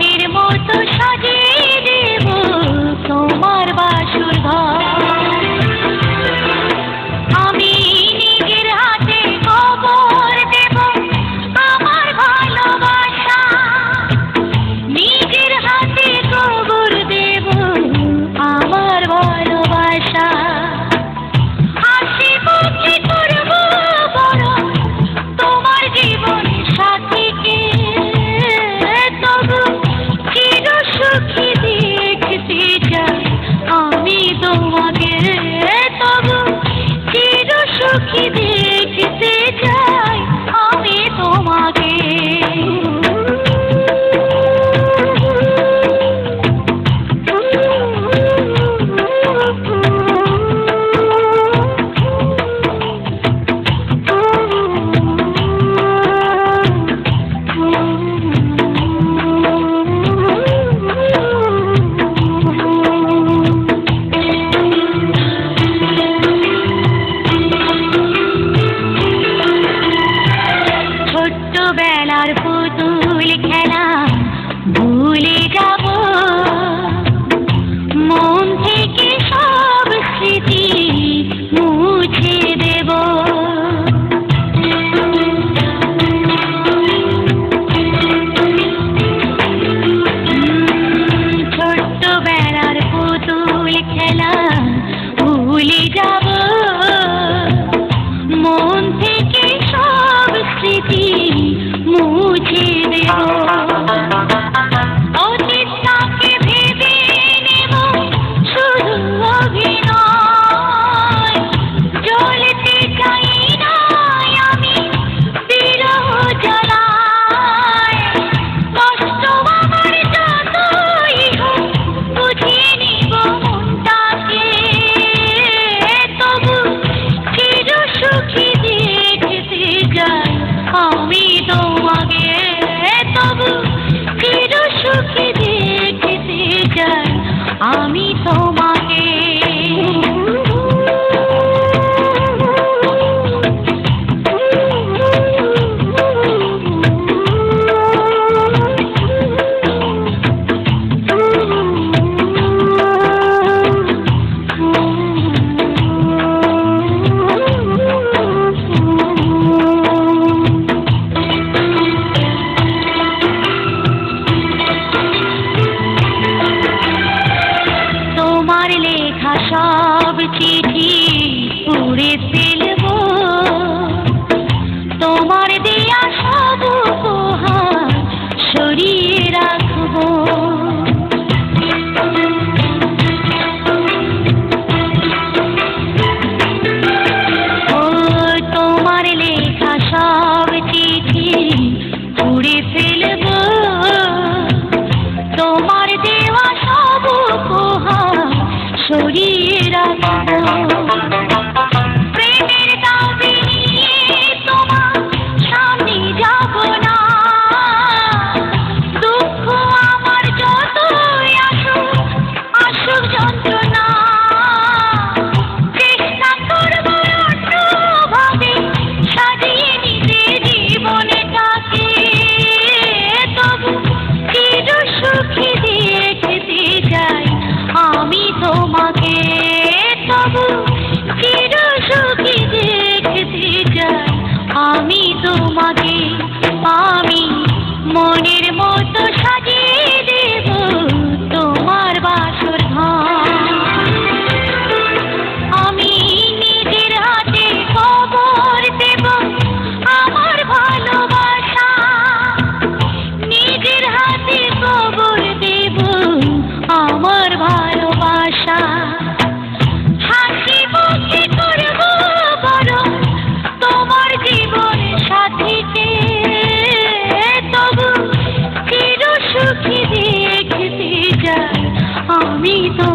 মনের মতো সাজিয়ে দেব তোমার বাসর ঘর। আমি নিজের হাতে খবর দেব আমার ভালোবাসা, নিজের হাতে খবর দেব আমার ভালোবাসা। হাসি মুখে করব বড় তোমার জীবন সাথীকে, তবু চির সুখী দেখতে চাই আমি তোমাকে, তবু চির সুখী দেখতে চাই আমি তোমাকে। ছোট্টবেলার পুতুল খেলা ভুলে যাব, মন থেকে সব স্মৃতি মুছে দেব। ছোট্টবেলার পুতুল খেলা ভুলে যাব, মন থেকে সব স্মৃতি মুছে দেব। অতীতটাকে ভেবে নেব শুধু অভিনয়, জ্বলতে চাই না আমি বিরহ জ্বালায়। কষ্ট আমার যতই হোক বুঝিয়ে নিব মনটাকে, তবু চির সুখী দেখতে চাই আমি তোমাকে, তবু চির সুখী দেখতে চাই আমি তোমাকে। তোমার লেখা সব চিঠি পুড়ে ফেলব, তোমার দেয়া সব উপহার সরিয়ে রাখব। ও তোমার লেখা সব চিঠি পুড়ে ফেলব, তোমার দেওয়া সব উপহার সরিয়ে রাখব। প্রেমের দাবি নিয়ে তোমার সামনে যাব না, দুঃখ আমার যতই আসুক আসুক যন্ত্রণা। চেষ্টা করব অন্যভাবে সাজিয়ে নিতে জীবনটাকে, তবু চির সুখী দেখতে চাই আমি তোমাকে, তবু চির সুখী দেখতে চাই আমি তোমাকে। আমি মনের মতো সাজিয়ে দেব তোমার বাসর ঘর। আমি নিজের হাতে খবর দেব আমার ভালোবাসা, নিজের হাতে খবর দেব আমার ভালোবাসা। হাসি মুখে করব বড় তোমার জীবন সাথীকে, তবু চির সুখী দেখতে চাই আমি তো